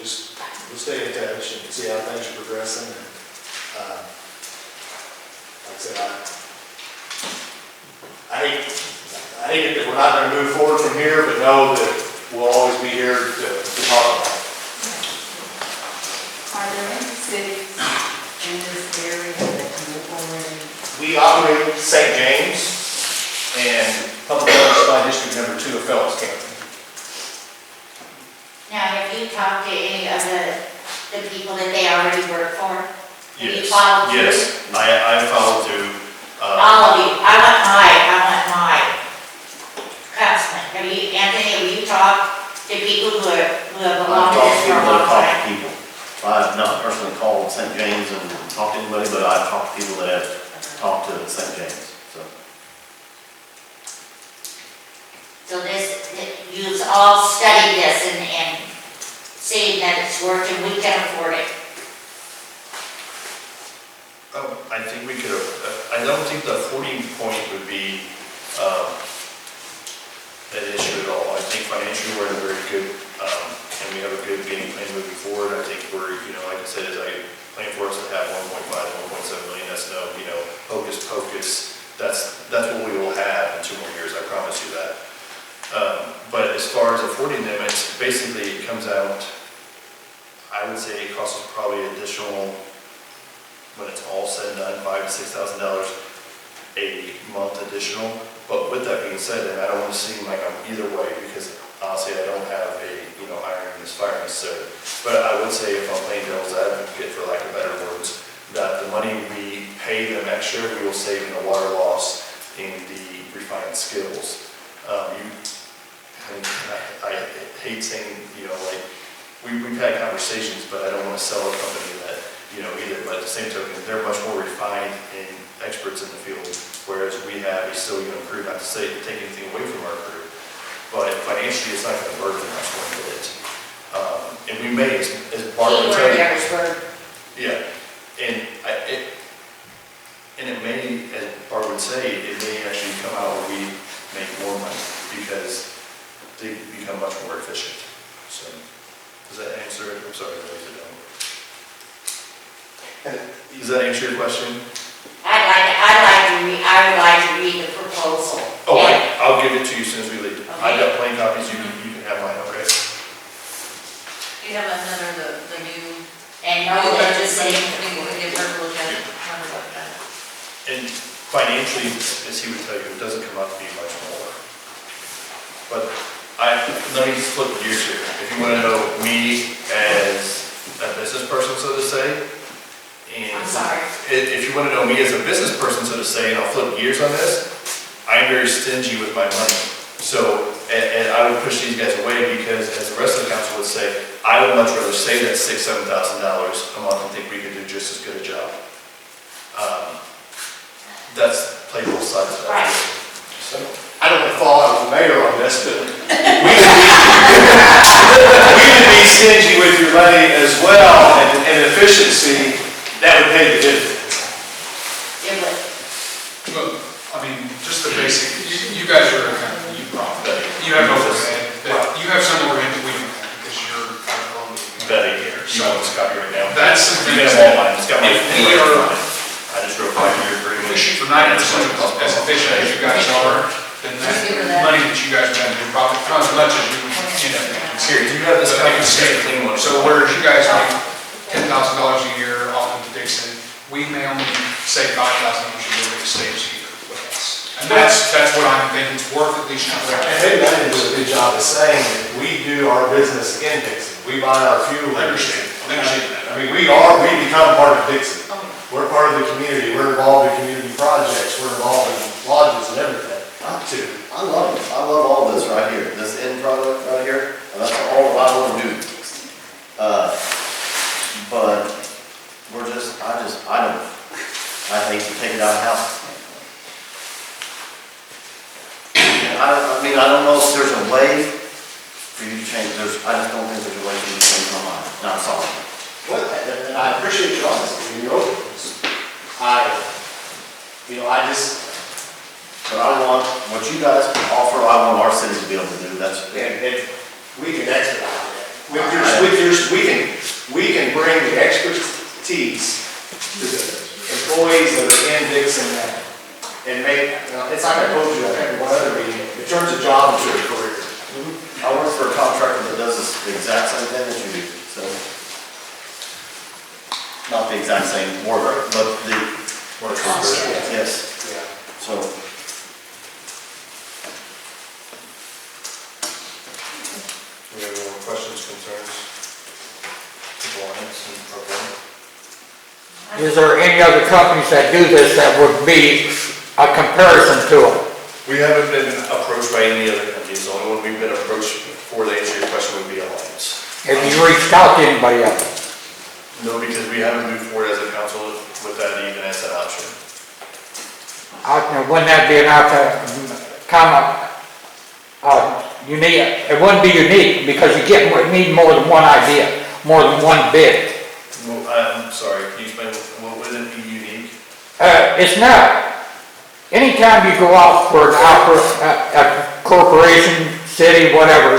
just, we'll stay in touch and see how things are progressing. And, like I said, I hate it that we're not gonna move forward from here, but know that we'll always be here to talk about it. Are there any cities in this area that move already? We operate St. James and Public Works by District Number 2 of Phillips County. Now, have you talked to any of the people that they already work for? Have you Yes, followed through? yes, I followed through. All of you, I want my councilman. Have you, Anthony, have you talked to people who have belonged to this for a long time? People. I've not personally called St. James and talked to anybody, but I've talked to people that have talked to St. James, so. So you've all studied this and seen that it's working, we can afford it. I think we could, I don't think the 40 point would be an issue at all. I think financially we're in a very good, and we have a good game plan moving forward. I think we're, like I said, as I plan for us to have 1.5 to 1.7 million, that's no, hocus pocus. That's what we will have in 2 more years, I promise you that. But as far as affording them, it's basically, it comes out, I would say it costs us probably additional, when it's all said and done, $5,000 to $6,000 a month additional. But with that being said, and I don't want to seem like I'm either way, because honestly, I don't have a, iron in this fire necessarily. But I would say, if I'm playing devil's advocate, for lack of better words, that the money we pay them extra, we will save in the water loss in the refined skills. I hate saying, we've had conversations, but I don't want to sell a company that, either, but at the same token, they're much more refined and experts in the field, whereas we have a still young crew, not to say to take anything away from our crew, but financially, it's not going to burden us one bit. And we may, as Bart would tell you. Yeah, and it may, as Bart would say, it may actually come out where we make more money, because they become much more efficient. So, does that answer it? I'm sorry, I raised it down. Does that answer your question? I would like to read the proposal. Oh, I'll give it to you as soon as we leave. I've got plain copies, you can have mine, okay? You have another, the new. And no legislation. We will give her a look at it, have a look at it. And financially, as he would tell you, it doesn't come out to be much more. But let me just flip gears here. If you want to know me as a business person, so to say, and I'm sorry. if you want to know me as a business person, so to say, and I'll flip gears on this, I'm very stingy with my money. So, and I would push these guys away because as the rest of the council would say, I would much rather save that $6,000, $7,000 a month and think we could do just as good a job. That's play both sides of that. Right. So, I don't want to fall out with the mayor on this, but we would be stingy with your money as well, and efficiency, that would pay the dividends. It would. Well, I mean, just the basic, you guys are kind of, you probably, you have overhead, but you have some overhead that we don't have because you're only Betty, here. you So want this copy right now? that's the You thing. can have all mine, it's got my. If we are, I just wrote 5-year agreement. if we shoot for 90% as efficient as you guys are, then that Just give her that. money that you guys have in profit, not as much as you would end up making. Here, do you have this But copy? it's the same Clean one. So whereas you guys make $10,000 a year off of Dixon, we may only save $5,000 a year that stays here with us. And that's what I'm thinking it's worth at least. And maybe that didn't do a good job of saying that we do our business in Dixon. We buy our fuel. I understand that. I mean, we become part of Dixon. We're part of the community. We're involved in community projects. We're involved in lodges and everything, too. I love it. I love all this right here, this end product right here, and that's all I want to do. But I hate to take it out of house. I don't know if there's a way for you to change, I just don't think there's a way for you to change my mind. No, I'm sorry. Well, and I appreciate your honesty and your openness. But I want, what you guys offer, I want our city to be able to do, And we can expedite that. We can bring the expertise to the employees that are in Dixon now and make, it's like I told you, I think in one other meeting, it turns a job into a career. I work for a contractor that does the exact same thing that you do, so. Not the exact same work, but the. Yes, Yeah. so. We have any more questions, concerns? Compliance and program? Is there any other companies that do this that would be a comparison to them? We haven't been approached by any other companies, the only one we've been approached before to answer your question would be Alliance. Have you reached out to anybody else? No, because we haven't moved forward as a council with that even as an option. Wouldn't that be enough to unique? It wouldn't be unique because you need more than one idea, more than one bid. Well, I'm sorry, can you explain what would it be unique? It's not. Anytime you go out for a corporation, city, whatever,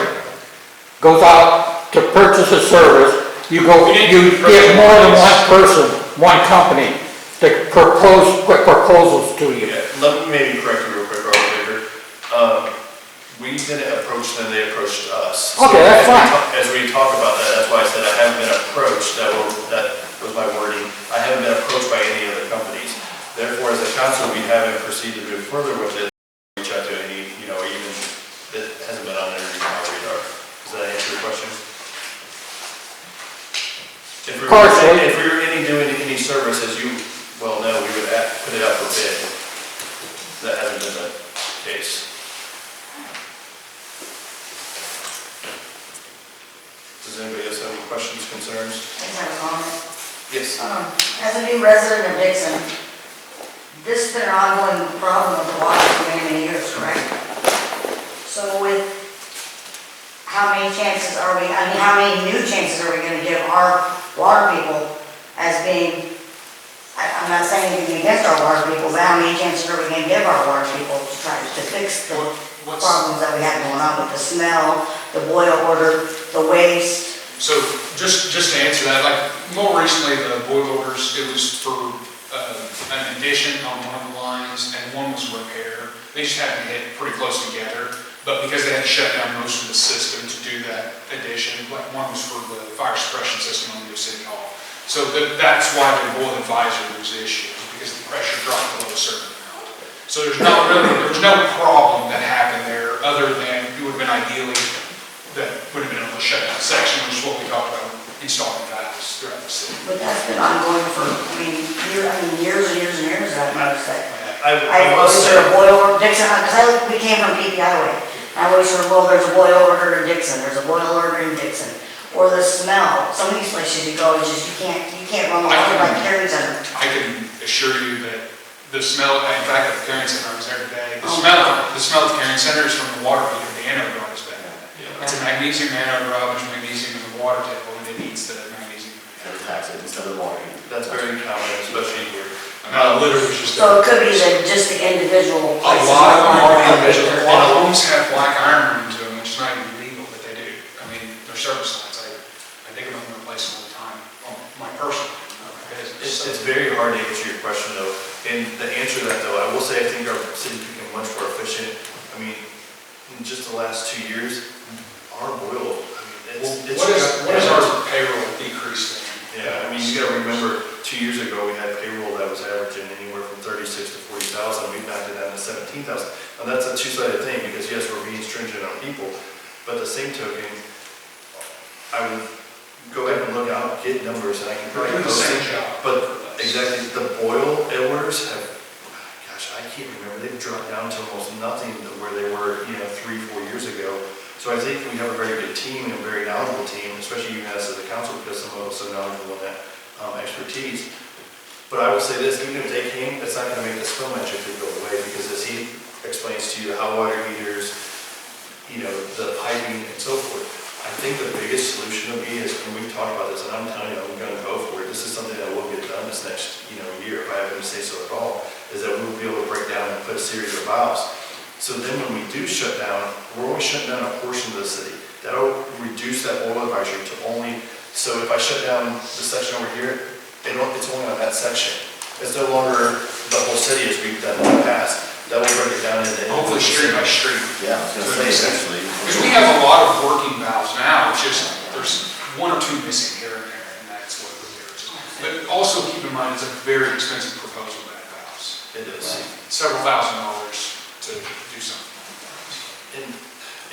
goes out to purchase a service, you get more than one person, one company to put proposals to you. Yeah, let me maybe correct you real quick, Robert Baker. We didn't approach them, they approached us. Okay, that's fine. As we talk about that, that's why I said I haven't been approached, that was my wording. I haven't been approached by any other companies. Therefore, as a council, we haven't proceeded to move further with it, reach out to any, even, it hasn't been on our radar. Does that answer your question? If we were doing any service, as you well know, we would put it out for bid. That hasn't been the case. Does anybody else have any questions, concerns? I just have a comment. Yes. As a new resident of Dixon, this has been an ongoing problem with the water for many, many years, correct? So with how many new chances are we gonna give our water people as being, I'm not saying anything against our water people, but how many chances are we gonna give our water people to try to fix the problems that we have going on with the smell, the boil order, the waste? So just to answer that, like more recently, the boil orders, it was for an addition on one of the lines and one was repair. They just happened to hit pretty close together, but because they had to shut down most of the system to do that addition, like one was for the fire suppression system on the City Hall. So that's why the boil advisory was issued, because the pressure dropped below a certain amount. So there's no problem that happened there, other than it would have been ideally that would have been able to shut down the section, which is what we talked about, installing valves throughout the city. But that's been ongoing for, years and years and years, I've noticed that. I Was must there say, a boil, Dixon, because we came from PPI way. I always heard, well, there's a boil order in Dixon, there's a boil order in Dixon. Or the smell, some of these places you go, it's just, you can't run the water like Carrie Center. I can assure you that the smell, in fact, at the Caring Center, I was there today, the Oh. smell at the Caring Center is from the water heater, the anode rub is bad. It's a magnesium anode rub, there's magnesium in the water table, and it eats the magnesium. And attacks it instead of water. That's very common, especially here. Literally just. So it could be that just the individual A places. lot of them are like individual, that. a lot of homes have black iron rooms to them, which is not even legal, but they do. I mean, they're service lines, I think of them and replace them all the time, on my personal, not my business. It's very hard to answer your question though, and the answer to that though, I will say I think our city's become much more efficient. I mean, in just the last 2 years, our boil, I mean, it's. What is our payroll decrease thing? Yeah, I mean, you gotta remember, 2 years ago, we had payroll that was averaging anywhere from 36 to 40,000, we backed it down to 17,000. Now, that's a two-sided thing, because yes, we're being stringent on people, but the same token, I would go ahead and look out, get numbers, and I can We're probably doing the post same it. job. But exactly, the boil orders have, gosh, I can't remember, they've dropped down to almost nothing to where they were, 3-4 years ago. So I think we have a very good team and a very knowledgeable team, especially you guys as the council, because some of us are knowledgeable in that expertise. But I will say this, even if they came, it's not gonna make the spill magically go away, because as he explains to you, the hot water heaters, the piping and so forth, I think the biggest solution will be is, and we've talked about this, and I'm telling you, I'm gonna go for it, this is something that will get done this next, year, if I have to say so at all, is that we'll be able to break down and put a series of valves. So then when we do shut down, we're only shutting down a portion of the city. That'll reduce that oil advisory to only, so if I shut down the section over here, it's only on that section. It's no longer the whole city as we've done in the past. That will break it down into. Hopefully street by street. Yeah, I was gonna say essentially. Because we have a lot of working valves now, it's just, there's 1 or 2 missing here and there, and that's what we're here. But also keep in mind, it's a very expensive proposal to add valves. It is. Several $1,000s to do something like that.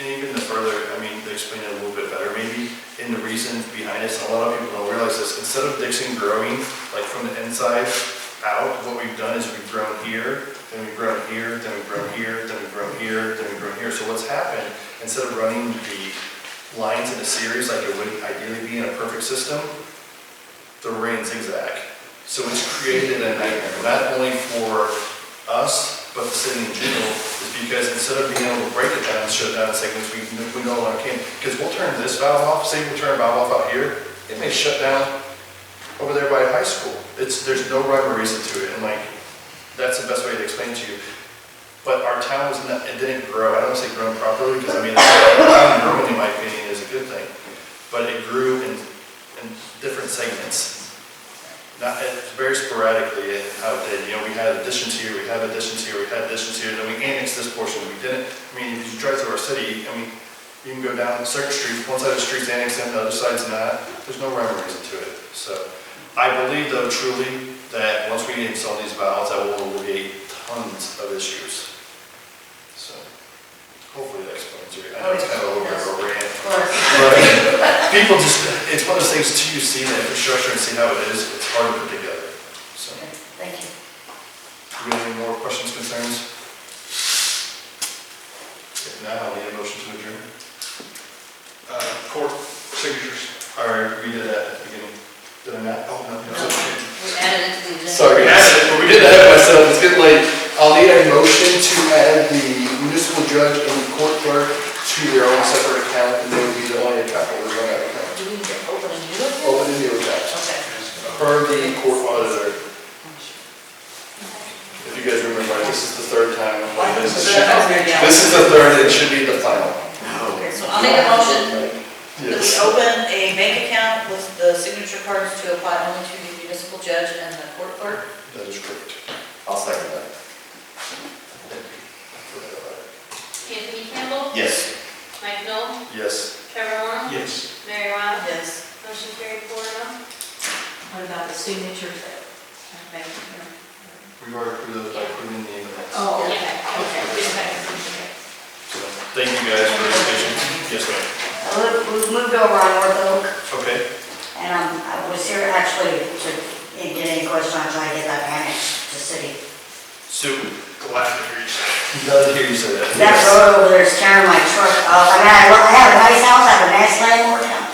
And even the further, they explain it a little bit better, maybe, in the reason behind it, and a lot of people don't realize this, instead of Dixon growing, like from the inside out, what we've done is we've grown here, then we've grown here, then we've grown here, then we've grown here, then we've grown here. So what's happened, instead of running the lines in a series like it would ideally be in a perfect system, they're running zigzag. So it's created a nightmare, not only for us, but the city in general, is because instead of being able to break it down and shut it down in segments, we no longer can. Because we'll turn this valve off, say we'll turn a valve off out here, it may shut down over there by high school. There's no rhyme or reason to it, and that's the best way to explain to you. But our town it didn't grow, I don't say grown properly, because the town growing, in my opinion, is a good thing. But it grew in different segments. Very sporadically in how it did. We had additions here, we had additions here, we had additions here, then we annexed this portion, we didn't. If you drive through our city, you can go down certain streets, one side of the street's annexed in, the other side's not. There's no rhyme or reason to it. So I believe though truly that once we install these valves, that will alleviate tons of issues. So hopefully that explains it. I know it's kind of a little bit of a rant. But people it's one of those things too, you see the infrastructure and see how it is, it's hard to put together. So, Thank you. do we have any more questions, concerns? If not, I'll need a motion to adjourn. Court signatures. All right, we did that at the beginning. Did I not? Oh, no. We added it to the agenda. Sorry, we did that myself, it's getting late. I'll need a motion to add the municipal judge and the court clerk to their own separate account, and they would be the only account holders on that account. Do we need to open a new account? Open and new accounts, Okay. per the court auditor. If you guys remember, this is the third time. This is the third, it should be the final. Okay, so I'll make a motion that we Yes. open a bank account with the signature cards to apply only to the municipal judge and the court clerk. That is correct. I'll second that. Anthony Campbell, Yes. Mike Noel, Yes. Trevor Warren, Yes. Mary Wild, Yes. motion carried 4-0. What about the signatures that make it? We've already approved those by putting in the minutes. Oh, okay, Yeah. okay. So, thank you guys for your patience. Yes, ma'am. We've moved over on North Oak, Okay. and I was here actually to get any questions on trying to get that annexed to city. Sue? Glad to hear you say. Glad to hear you say that. That Yes. road over there is tearing my truck up. I mean, I have a nice house, I have a nice landlord now.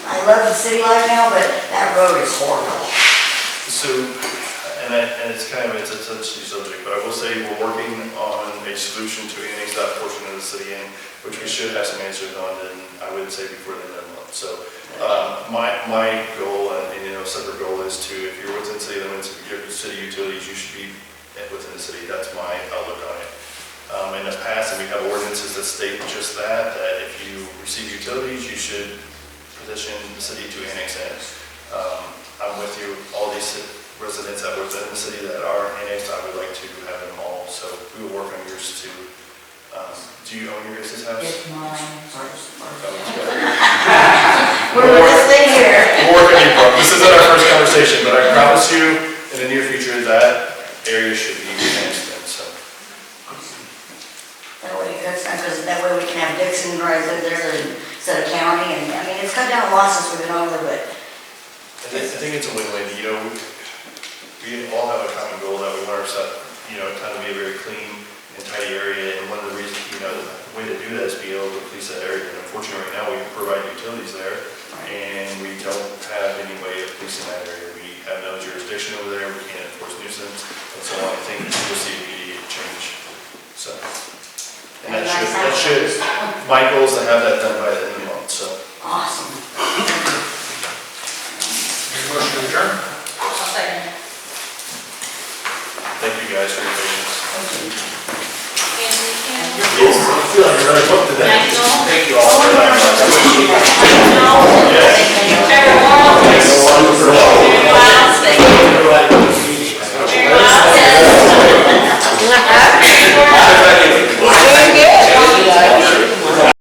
I love the city life now, but that road is horrible. So, and it's kind of, it's a touchy subject, but I will say we're working on a solution to annex that portion of the city in, which we should have some answers on, and I would say before the end of the month. So, my goal, and you know, separate goal is to, if you're within city limits, if you're city utilities, you should be within the city. That's my outlook on it. In the past, and we have ordinances that state just that if you receive utilities, you should petition the city to annex in. I'm with you, all these residents that were within the city that are annexed, I would like to have them all, so we will work on yours too. Do you own your guys' house? It's mine. We're We're gonna stay here. We're working on your, this isn't our first conversation, but I promise you, in the near future, that area should be annexed in, so. That way, because that way we can have Dixon right there instead of county, and, I mean, it's cut down losses we've been over, but I think it's a win-win, you know, we all have a common goal that we want our set, you know, kind of be a very clean and tidy area, and one of the reasons, you know, the way to do that is be able to police that area, and unfortunately, right now, we provide utilities there, and we don't have any way of policing that area. We have no jurisdiction over there, we can't enforce nuisance, and so on. I think you'll see immediate change, so. And that should, my goal is to have that done by the end of the month, so. awesome. Motion to adjourn? I'll second it. Thank you guys for your patience. Anthony Campbell. Yes, I feel like I really booked today. Mike Noel. Thank you all for that.